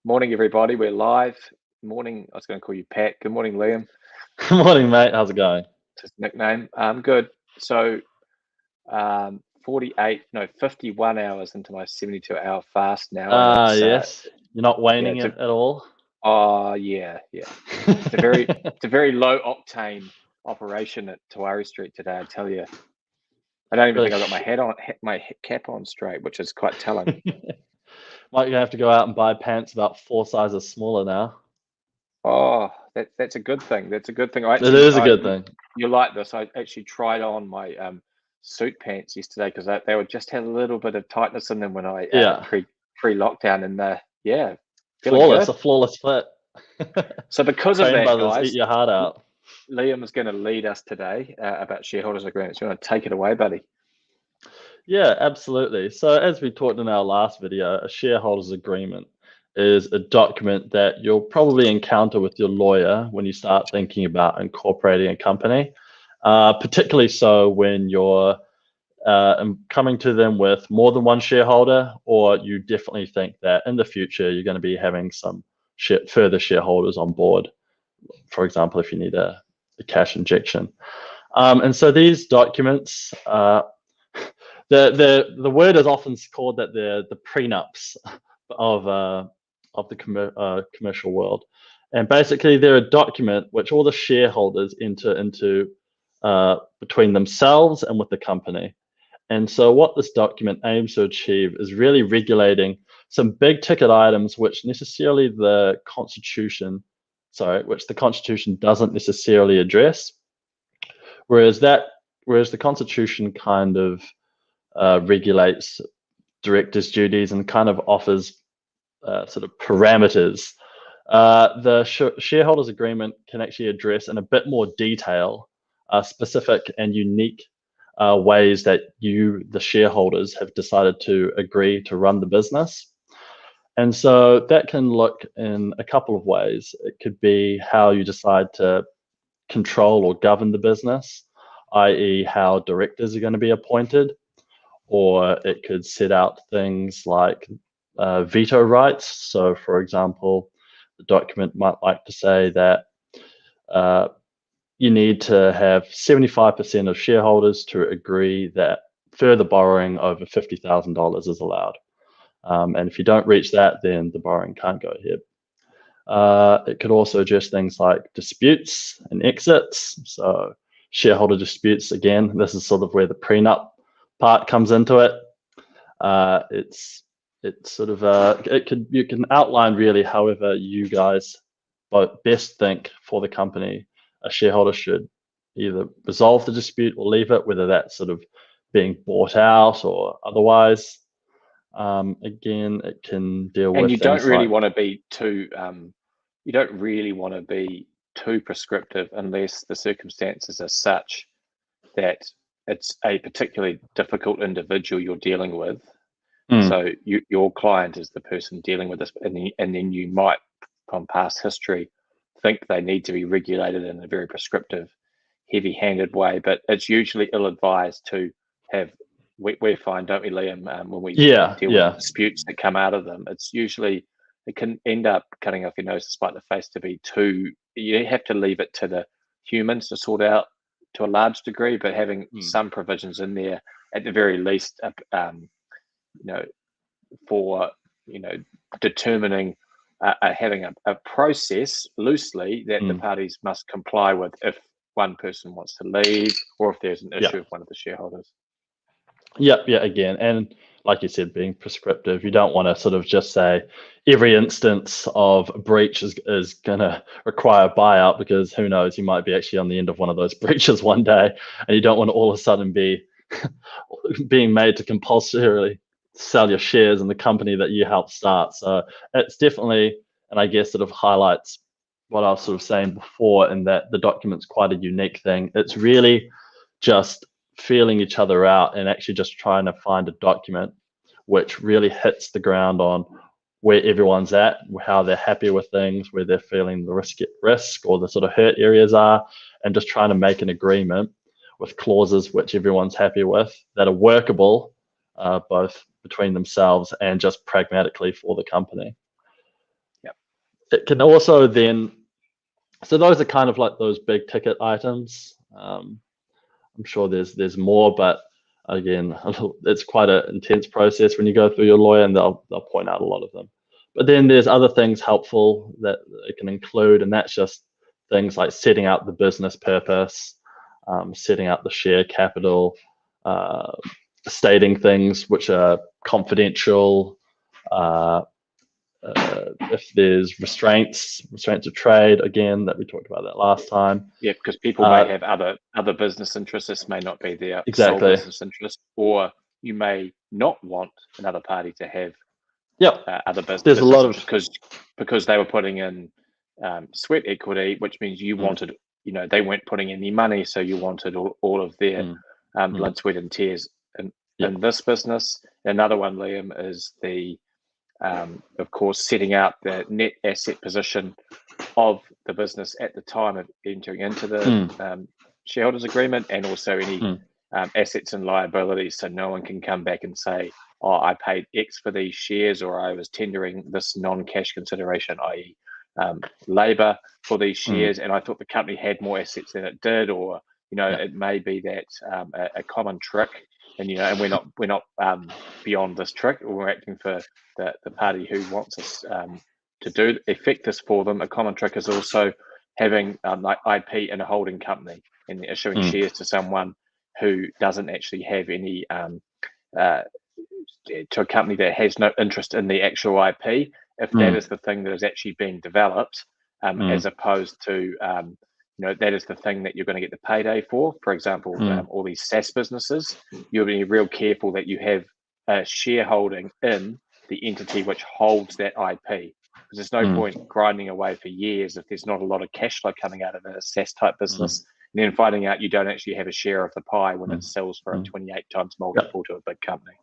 Morning, everybody. We're live. Morning. I was going to call you Pat. Good morning, Liam. Good morning, mate. How's it going? It's his nickname. Good. So, 51 hours into my 72-hour fast now. And it's, Yes. You're not yeah, waning it at all? yeah. It's a very low octane operation at Tawari Street today. I tell you, I don't even think I got my cap on straight, which is quite telling. Might you have to go out and buy pants about 4 sizes smaller now? Oh, that's a good thing. That's a good thing. It is a good thing. You like this? I actually tried on my suit pants yesterday because they were just had a little bit of tightness in them when I Yeah. pre lockdown, and feeling Flawless, good. a flawless fit. So because of Crane that, Brothers, guys, eat your heart out. Liam is going to lead us today about shareholders agreements. You want to take it away, buddy? Yeah, absolutely. So as we talked in our last video, a shareholders agreement is a document that you'll probably encounter with your lawyer when you start thinking about incorporating a company, particularly so when you're coming to them with more than one shareholder, or you definitely think that in the future you're going to be having some further shareholders on board. For example, if you need a cash injection. And so these documents, the word is often called that they're the prenups of the commercial world, and basically they're a document which all the shareholders enter into between themselves and with the company. And so what this document aims to achieve is really regulating some big ticket items which the Constitution doesn't necessarily address. Whereas the Constitution kind of regulates directors' duties and kind of offers sort of parameters. The shareholders agreement can actually address in a bit more detail specific and unique ways that the shareholders, have decided to agree to run the business. And so that can look in a couple of ways. It could be how you decide to control or govern the business, i.e. how directors are going to be appointed, or it could set out things like veto rights. So for example, the document might like to say that you need to have 75% of shareholders to agree that further borrowing over $50,000 is allowed. And if you don't reach that, then the borrowing can't go ahead. It could also address things like disputes and exits. So shareholder disputes, again, this is sort of where the prenup part comes into it. It's sort of you can outline really however you guys best think for the company a shareholder should either resolve the dispute or leave it, whether that's sort of being bought out or otherwise. Again, it can deal with. And you don't really want to be too. You don't really want to be too prescriptive unless the circumstances are such that it's a particularly difficult individual you're dealing with. So your client is the person dealing with this, and then you might, from past history, think they need to be regulated in a very prescriptive, heavy-handed way. But it's usually ill-advised to have. We find, don't we, Liam, when we deal with disputes that come out of them, it can end up cutting off your nose to spite the face. To be too, you have to leave it to the humans to sort out to a large degree, but having some provisions in there at the very least, for determining having a process loosely that the parties must comply with if one person wants to leave or if there's an issue with one of the shareholders. Yeah, again, and like you said, being prescriptive, you don't want to sort of just say every instance of breach is going to require a buyout, because who knows, you might be actually on the end of one of those breaches one day, and you don't want to all of a sudden be being made to compulsorily sell your shares in the company that you helped start. So it's definitely, and I guess sort of highlights what I was sort of saying before, in that the document's quite a unique thing. It's really just feeling each other out and actually just trying to find a document which really hits the ground on where everyone's at, how they're happy with things, where they're feeling the risk or the sort of hurt areas are, and just trying to make an agreement with clauses which everyone's happy with, that are workable both between themselves and just pragmatically for the company. it can also then, so those are kind of like those big ticket items. I'm sure there's more, but again, it's quite an intense process when you go through your lawyer, and they'll point out a lot of them. But then there's other things helpful that it can include, and that's just things like setting out the business purpose, setting out the share capital, stating things which are confidential. If there's restraints of trade, again, that we talked about that last time. Yeah, because people may have other business interests. This may not be their sole business interest, or you may not want another party to have other business. There's a lot of because they were putting in sweat equity, which means you wanted, they weren't putting any money, so you wanted all of their blood, sweat, and tears in this business. Another one, Liam, is the of course, setting out the net asset position of the business at the time of entering into the shareholders agreement, and also any assets and liabilities, so no one can come back and say, oh, I paid X for these shares, or I was tendering this non-cash consideration, i.e. labour for these shares, and I thought the company had more assets than it did, or it may be that a common trick, and and we're not beyond this trick. We're acting for the party who wants us to effect this for them. A common trick is also having like IP in a holding company and issuing shares to someone who doesn't actually have any to a company that has no interest in the actual IP, if that is the thing that is actually being developed, as opposed to that is the thing that you're going to get the payday for. For example, all these SaaS businesses, you'll be real careful that you have a shareholding in the entity which holds that IP. Because there's no point grinding away for years if there's not a lot of cash flow coming out of a SaaS type business, and then finding out you don't actually have a share of the pie when it sells for a 28 times multiple to a big company.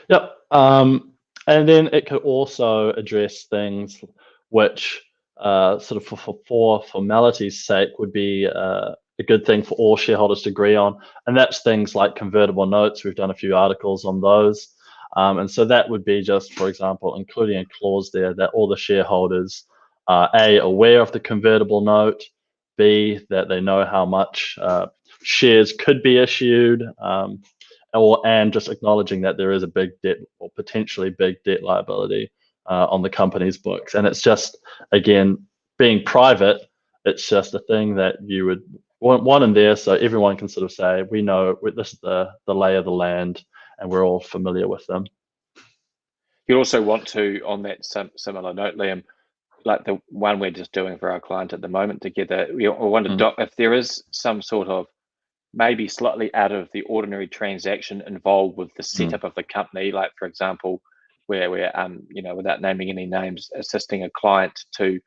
Yep. And then it could also address things which sort of for formality's sake would be a good thing for all shareholders to agree on, and that's things like convertible notes. We've done a few articles on those, and so that would be just, for example, including a clause there that all the shareholders are A, aware of the convertible note, B, that they know how much shares could be issued, and just acknowledging that there is a big debt or potentially big debt liability on the company's books. And it's just, again, being private, it's just a thing that you would want in there, so everyone can sort of say, we know this is the lay of the land, and we're all familiar with them. You also want to, on that similar note, Liam, like the one we're just doing for our client at the moment together, we want to if there is some sort of maybe slightly out of the ordinary transaction involved with the setup of the company, like for example, where we're without naming any names, assisting a client to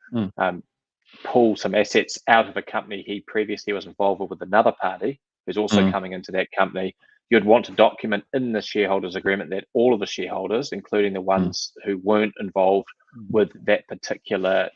pull some assets out of a company he previously was involved with another party who's also coming into that company. You'd want to document in the shareholders agreement that all of the shareholders, including the ones who weren't involved with that particular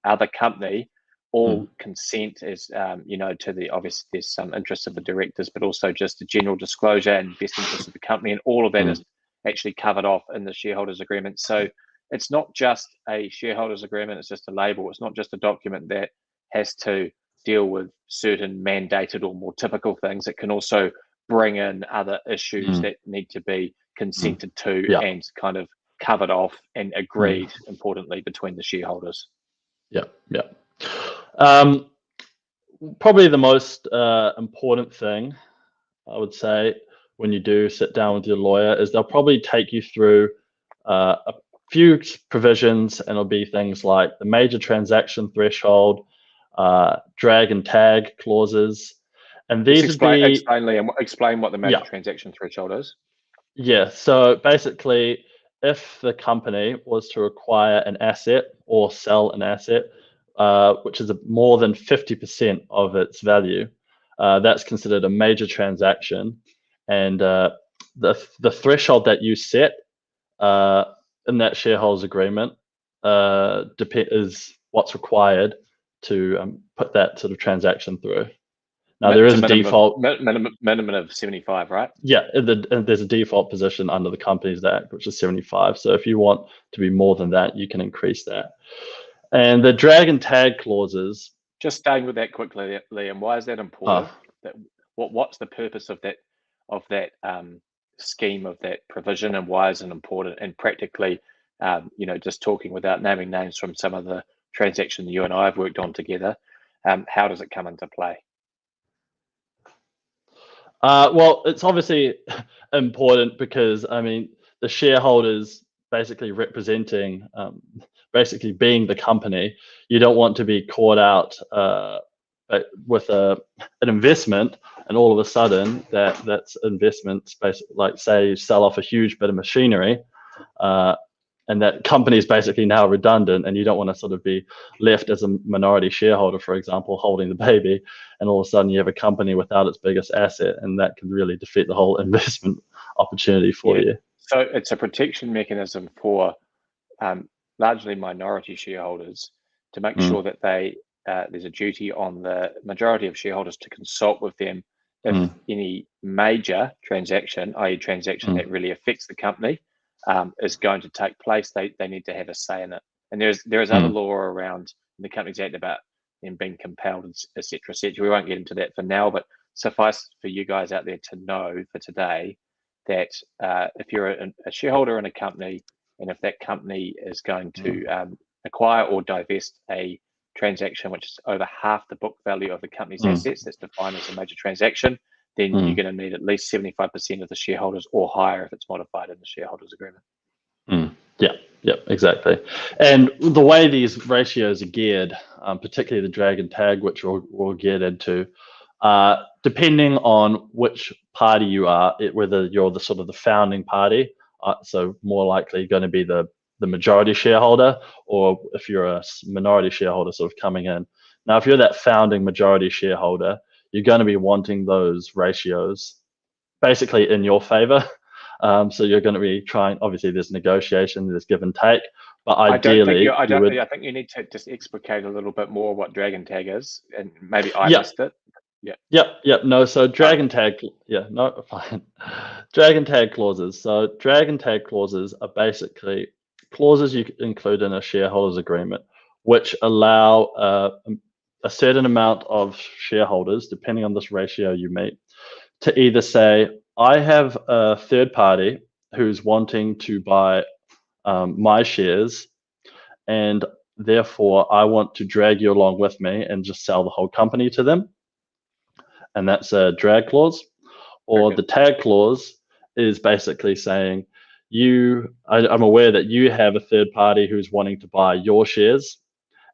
other company, all consent is, to the, obviously there's some interest of the directors, but also just a general disclosure and best interest of the company, and all of that is actually covered off in the shareholders agreement. So it's not just a shareholders agreement, it's just a label. It's not just a document that has to deal with certain mandated or more typical things. It can also bring in other issues that need to be consented to and kind of covered off and agreed, importantly, between the shareholders. Probably the most important thing, I would say, when you do sit down with your lawyer is they'll probably take you through a few provisions, and it'll be things like the major transaction threshold, drag and tag clauses, and these explain what the major transaction threshold is. Yeah, so basically, if the company was to acquire an asset or sell an asset, which is more than 50% of its value, that's considered a major transaction, and the threshold that you set in that shareholders agreement is what's required to put that sort of transaction through. Now there It's is a default. Minimum of 75, right? Yeah, there's a default position under the Companies Act, which is 75. So if you want to be more than that, you can increase that. And the drag and tag clauses. Just staying with that quickly, Liam. Why is that important? What's the purpose of that scheme, of that provision, and why is it important? And practically, just talking without naming names from some of the transactions you and I have worked on together, how does it come into play? Well, it's obviously important because, I mean, the shareholders basically representing, basically being the company. You don't want to be caught out with an investment, and all of a sudden that's investment, basically, like say you sell off a huge bit of machinery, and that company is basically now redundant, and you don't want to sort of be left as a minority shareholder, for example, holding the baby, and all of a sudden you have a company without its biggest asset, and that can really defeat the whole investment opportunity for you. So it's a protection mechanism for largely minority shareholders to make sure that there's a duty on the majority of shareholders to consult with them if any major transaction, i.e. transaction that really affects the company, is going to take place. They need to have a say in it. And there is other law around the Companies Act about them being compelled, etc., etc. We won't get into that for now, but suffice for you guys out there to know for today that if you're a shareholder in a company, and if that company is going to acquire or divest a transaction which is over half the book value of the company's assets, that's defined as a major transaction, then you're going to need at least 75% of the shareholders or higher if it's modified in the shareholders agreement. Yeah, exactly. And the way these ratios are geared, particularly the drag and tag, which we'll get into, depending on which party you are, whether you're the sort of the founding party, so more likely going to be the majority shareholder, or if you're a minority shareholder sort of coming in. Now, if you're that founding majority shareholder, you're going to be wanting those ratios basically in your favor. So you're going to be trying, obviously there's negotiation, there's give and take, but ideally I think you need to just explicate a little bit more what drag and tag is, and maybe I missed it. Yep. No, so drag and tag, fine. Drag and tag clauses. So drag and tag clauses are basically clauses you include in a shareholders agreement, which allow a certain amount of shareholders, depending on this ratio you meet, to either say, I have a third party who's wanting to buy my shares, and therefore I want to drag you along with me and just sell the whole company to them. And that's a drag clause. Or the tag clause is basically saying, I'm aware that you have a third party who's wanting to buy your shares,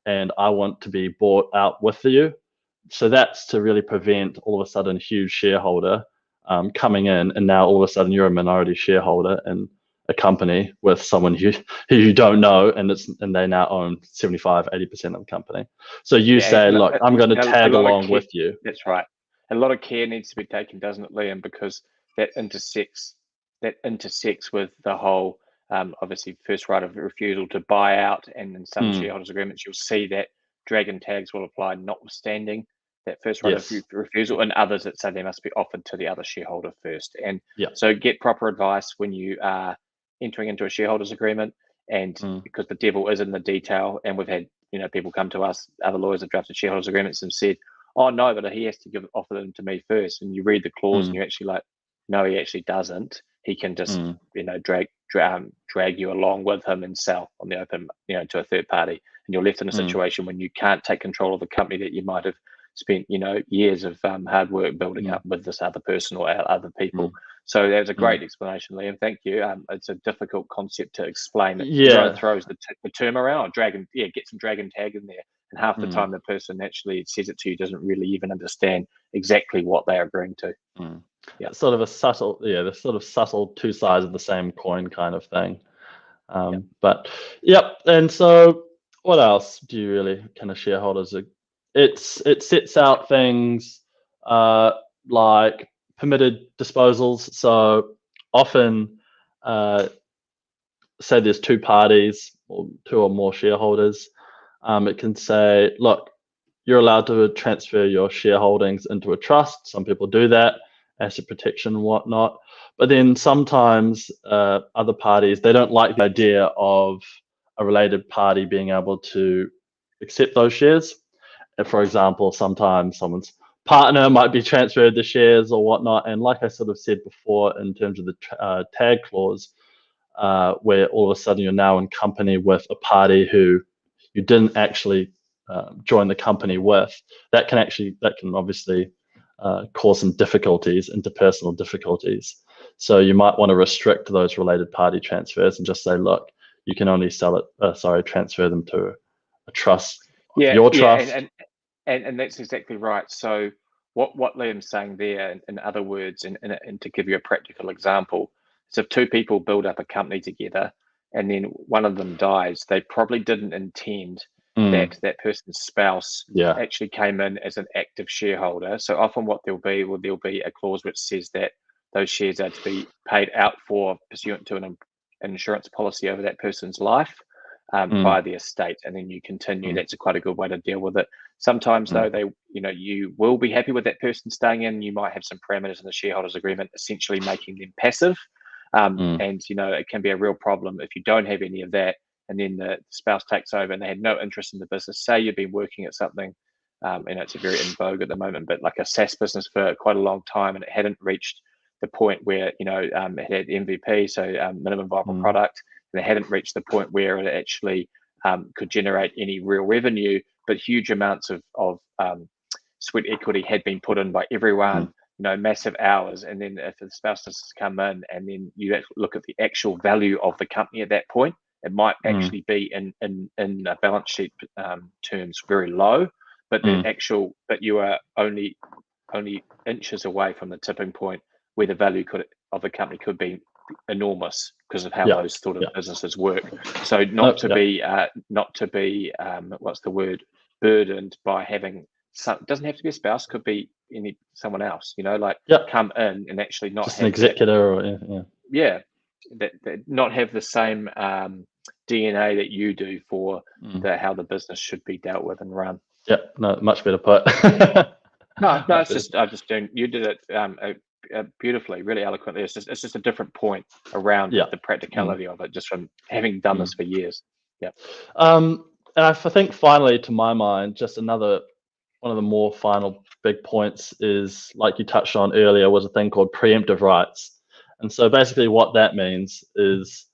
and I want to be bought out with you. So that's to really prevent all of a sudden a huge shareholder coming in, and now all of a sudden you're a minority shareholder in a company with someone who you don't know, and they now own 75-80% of the company. So you say, look, I'm going to tag along with you. That's right. A lot of care needs to be taken, doesn't it, Liam? Because that intersects with the whole obviously first right of refusal to buy out, and in some shareholders agreements you'll see that drag and tags will apply notwithstanding that first right of refusal, and others that say they must be offered to the other shareholder first. And so get proper advice when you are entering into a shareholders agreement, and because the devil is in the detail. And we've had people come to us, other lawyers have drafted shareholders agreements and said, oh no, but he has to offer them to me first. And you read the clause and you're actually like, no, he actually doesn't. He can just drag you along with him and sell on the open, to a third party. And you're left in a situation when you can't take control of the company that you might have spent years of hard work building up with this other person or other people. So that was a great explanation, Liam. Thank you. It's a difficult concept to explain. Everyone throws the term around, get some drag and tag in there. And half the time the person actually says it to you doesn't really even understand exactly what they're agreeing to. It's sort of a subtle, the sort of subtle two sides of the same coin kind of thing. But and so what else do you really kind of shareholders? It sets out things like permitted disposals. So often, say there's two parties or two or more shareholders, it can say, look, you're allowed to transfer your shareholdings into a trust. Some people do that, asset protection and whatnot. But then sometimes other parties, they don't like the idea of a related party being able to accept those shares. And for example, sometimes someone's partner might be transferred the shares or whatnot. And like I sort of said before, in terms of the tag clause, where all of a sudden you're now in company with a party who you didn't actually join the company with, that can obviously cause some difficulties, interpersonal difficulties. So you might want to restrict those related party transfers and just say, look, you can only transfer them to a trust, your trust. And that's exactly right. So what Liam's saying there, in other words, and to give you a practical example, is if two people build up a company together and then one of them dies, they probably didn't intend that person's spouse actually came in as an active shareholder. So often what there'll be a clause which says that those shares are to be paid out for pursuant to an insurance policy over that person's life by the estate, and then you continue. That's quite a good way to deal with it. Sometimes though, you will be happy with that person staying in. You might have some parameters in the shareholders agreement essentially making them passive. And it can be a real problem if you don't have any of that, and then the spouse takes over and they had no interest in the business. Say you've been working at something, and it's very in vogue at the moment, but like a SaaS business for quite a long time, and it hadn't reached the point where it had MVP, so minimum viable product, and it hadn't reached the point where it actually could generate any real revenue, but huge amounts of sweat equity had been put in by everyone. Massive hours, and then if the spouses come in and then you look at the actual value of the company at that point, it might actually be in balance sheet terms very low, but but you are only inches away from the tipping point where the value of the company could be enormous because of how those sort of businesses work. So not to be what's the word, burdened by having it doesn't have to be a spouse, could be someone else, come in and actually not just have an executor that not have the same DNA that you do for how the business should be dealt with and run. No, much better put. No, it's just you did it beautifully, really eloquently. It's just a different point around the practicality of it, just from having done this for years. And I think finally, to my mind, just one of the more final big points is, like you touched on earlier, was a thing called preemptive rights. And so basically what that means is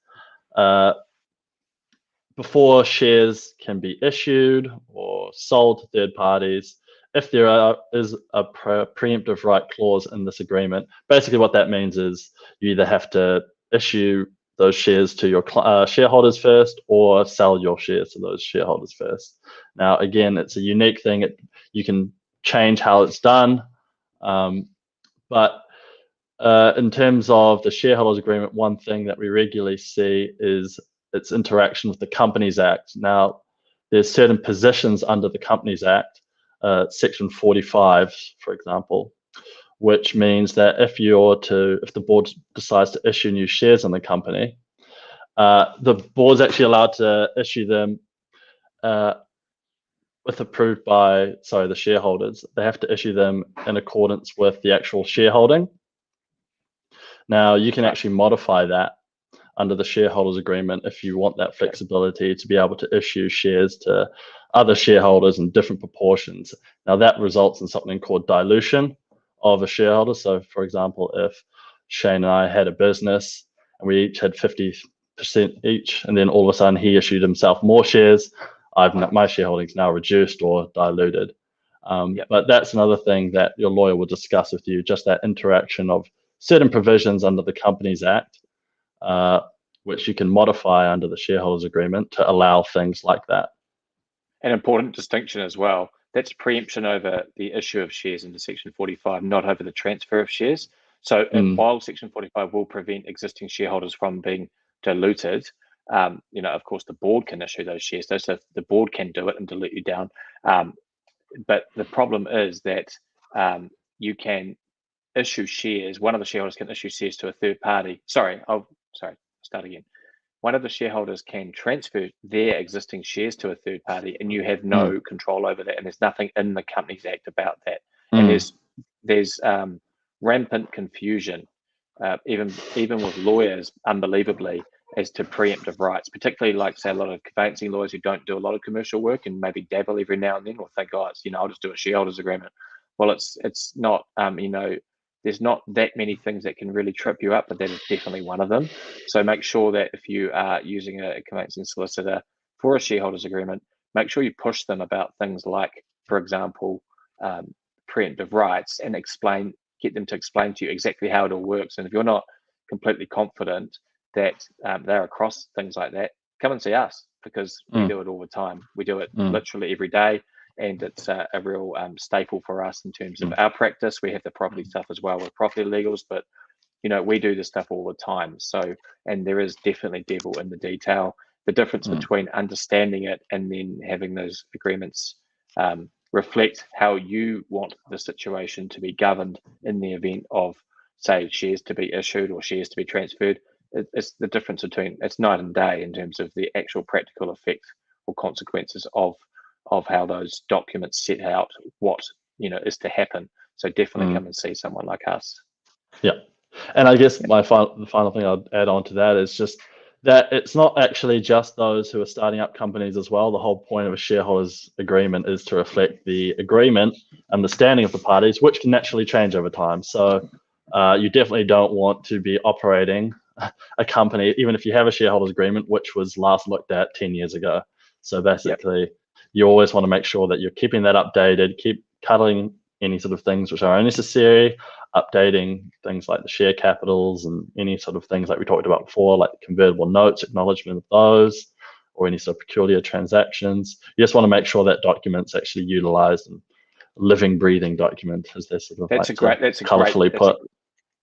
before shares can be issued or sold to third parties, if there is a preemptive right clause in this agreement, basically what that means is you either have to issue those shares to your shareholders first, or sell your shares to those shareholders first. Now, again, it's a unique thing. You can change how it's done, but in terms of the shareholders agreement, one thing that we regularly see is its interaction with the Companies Act. Now, there's certain positions under the Companies Act, Section 45, for example, which means that if the board decides to issue new shares in the company, the board's actually allowed to issue them approved by the shareholders. They have to issue them in accordance with the actual shareholding. Now, you can actually modify that under the shareholders agreement if you want that flexibility to be able to issue shares to other shareholders in different proportions. Now, that results in something called dilution of a shareholder. So, for example, if Shane and I had a business and we each had 50% each, and then all of a sudden he issued himself more shares, my shareholding's now reduced or diluted. But that's another thing that your lawyer will discuss with you, just that interaction of certain provisions under the Companies Act, which you can modify under the shareholders agreement to allow things like that. An important distinction as well, that's preemption over the issue of shares into Section 45, not over the transfer of shares. So while Section 45 will prevent existing shareholders from being diluted, of course, the board can issue those shares. So the board can do it and dilute you down. But the problem is that you can issue shares. One of the shareholders can issue shares to a third party. Start again. one of the shareholders can transfer their existing shares to a third party, and you have no control over that. And there's nothing in the Companies Act about that. And there's rampant confusion, even with lawyers, unbelievably, as to preemptive rights, particularly like, say, a lot of conveyancing lawyers who don't do a lot of commercial work and maybe dabble every now and then, or think, oh, it's, I'll just do a shareholders agreement. Well, it's not, there's not that many things that can really trip you up, but that is definitely one of them. So make sure that if you are using a conveyancing solicitor for a shareholders agreement, make sure you push them about things like, for example, preemptive rights, and get them to explain to you exactly how it all works. And if you're not completely confident that they're across things like that, come and see us, because we do it all the time. We do it literally every day, and it's a real staple for us in terms of our practice. We have the property stuff as well with property legals, but we do this stuff all the time. So, and there is definitely devil in the detail. The difference between understanding it and then having those agreements reflect how you want the situation to be governed in the event of, say, shares to be issued or shares to be transferred. It's the difference between, it's night and day in terms of the actual practical effect or consequences of how those documents set out what is to happen. So definitely come and see someone like us. Yeah, and I guess the final thing I'd add on to that is just that it's not actually just those who are starting up companies as well. The whole point of a shareholders agreement is to reflect the agreement, understanding of the parties, which can naturally change over time. So you definitely don't want to be operating a company, even if you have a shareholders agreement, which was last looked at 10 years ago. So basically, you always want to make sure that you're keeping that updated, keep cutting any sort of things which are unnecessary, updating things like the share capitals and any sort of things like we talked about before, like convertible notes, acknowledgement of those, or any sort of peculiar transactions. You just want to make sure that document's actually utilized and living, breathing document, as they're sort of colorfully put.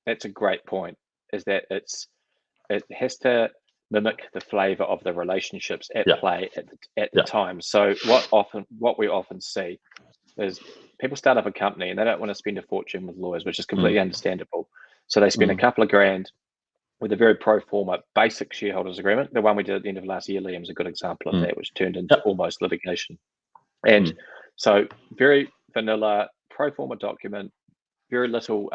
That's a great point, is that it has to mimic the flavor of the relationships at play at the time. So what we often see is people start up a company and they don't want to spend a fortune with lawyers, which is completely understandable. So they spend a couple of grand with a very pro forma basic shareholders agreement. The one we did at the end of last year, Liam's a good example of that, which turned into almost litigation. And so very vanilla pro forma document, very little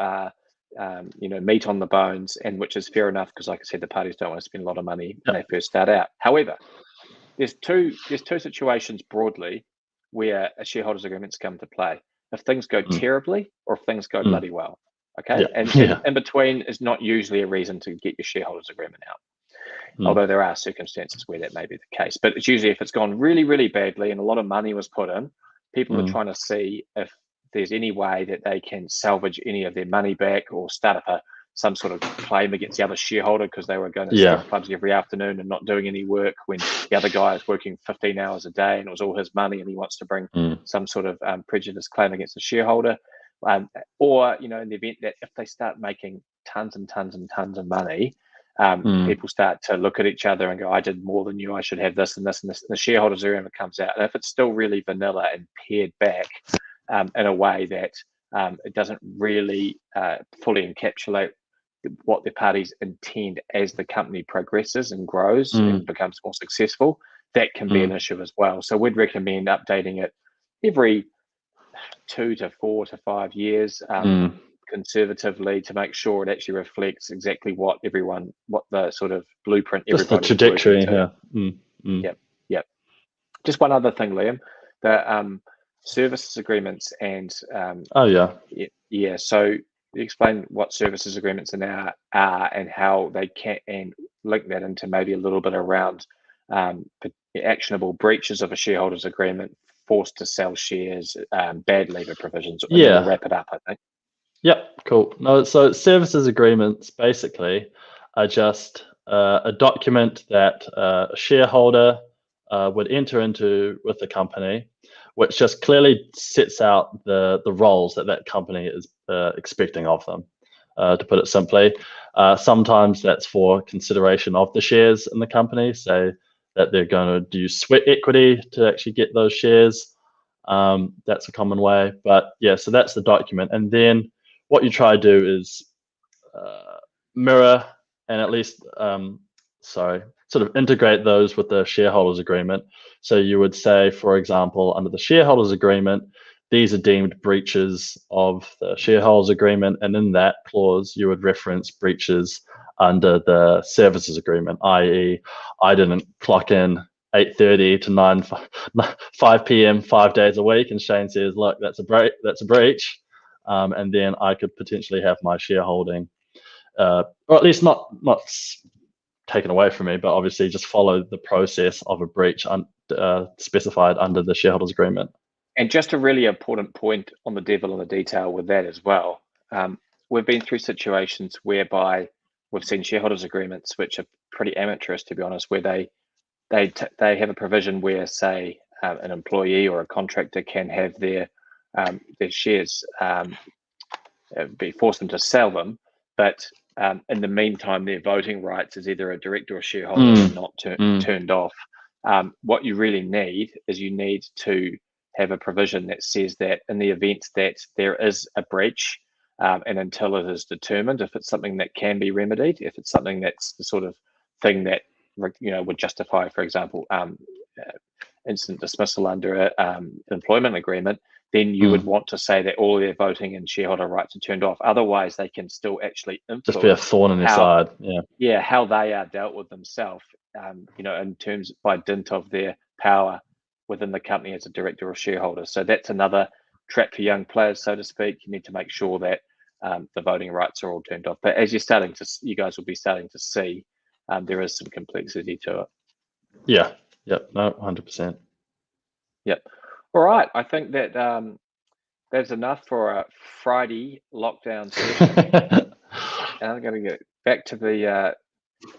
meat on the bones, and which is fair enough, because like I said, the parties don't want to spend a lot of money when they first start out. However, there's two situations broadly where a shareholders agreements come to play: if things go terribly, or if things go bloody well. Okay, and in between is not usually a reason to get your shareholders agreement out. Although there are circumstances where that may be the case, but it's usually if it's gone really, really badly and a lot of money was put in, people are trying to see if there's any way that they can salvage any of their money back, or start up some sort of claim against the other shareholder because they were going to strip clubs every afternoon and not doing any work, when the other guy is working 15 hours a day and it was all his money, and he wants to bring some sort of prejudice claim against the shareholder. Or, in the event that if they start making tons and tons and tons of money, people start to look at each other and go, I did more than you, I should have this and this and this. And the shareholders agreement comes out. And if it's still really vanilla and pared back in a way that it doesn't really fully encapsulate what the parties intend as the company progresses and grows and becomes more successful, that can be an issue as well. So we'd recommend updating it every 2 to 4 to 5 years, conservatively, to make sure it actually reflects exactly what the sort of blueprint, just the trajectory. Yep. Just one other thing, Liam, the services agreements and so you explain what services agreements are and how they can, and link that into maybe a little bit around actionable breaches of a shareholders agreement, forced to sell shares, bad leaver provisions. We'll wrap it up, I think. Yep, cool. No, so services agreements basically are just a document that a shareholder would enter into with the company, which just clearly sets out the roles that company is expecting of them. To put it simply, sometimes that's for consideration of the shares in the company, say that they're going to do sweat equity to actually get those shares. That's a common way, but yeah, so that's the document. And then what you try to do is mirror and at least, so sort of integrate those with the shareholders agreement. So you would say, for example, under the shareholders agreement, these are deemed breaches of the shareholders agreement, and in that clause you would reference breaches under the services agreement, i.e. I didn't clock in 8:30 to 5 p.m. 5 days a week, and Shane says, look, that's a breach, and then I could potentially have my shareholding, or at least not taken away from me, but obviously just follow the process of a breach specified under the shareholders agreement. And just a really important point on the devil in the detail with that as well. We've been through situations whereby we've seen shareholders agreements which are pretty amateurish, to be honest, where they have a provision where, say, an employee or a contractor can have their shares be forced them to sell them, but in the meantime, their voting rights as either a director or shareholder are not turned off. What you really need is you need to have a provision that says that in the event that there is a breach, and until it is determined if it's something that can be remedied, if it's something that's the sort of thing that would justify, for example, instant dismissal under an employment agreement, then you would want to say that all their voting and shareholder rights are turned off. Otherwise, they can still actually influence just be a thorn in their side. Yeah, how they are dealt with themselves, in terms by dint of their power within the company as a director or shareholder. So that's another trap for young players, so to speak. You need to make sure that the voting rights are all turned off. But as you guys will be starting to see, there is some complexity to it. Yeah. Yep. No, 100%. Yep. All right. I think that that's enough for a Friday lockdown session. And I'm going to get back to the.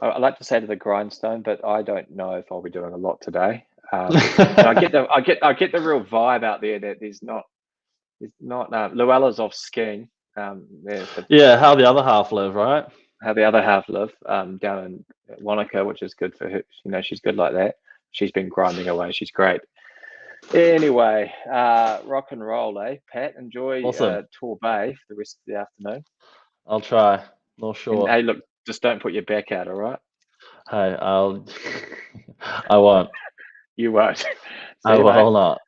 I like to say to the grindstone, but I don't know if I'll be doing a lot today. I get the real vibe out there that there's not Luella's off skiing. Yeah, how the other half live, right? How the other half live down in Wanaka, which is good for her. She's good like that. She's been grinding away. She's great. Anyway, rock and roll, eh? Pat, enjoy Tor Bay for the rest of the afternoon. I'll try. Not sure. And, hey, look, just don't put your back out, all right? Hey, I won't. You won't. I will not.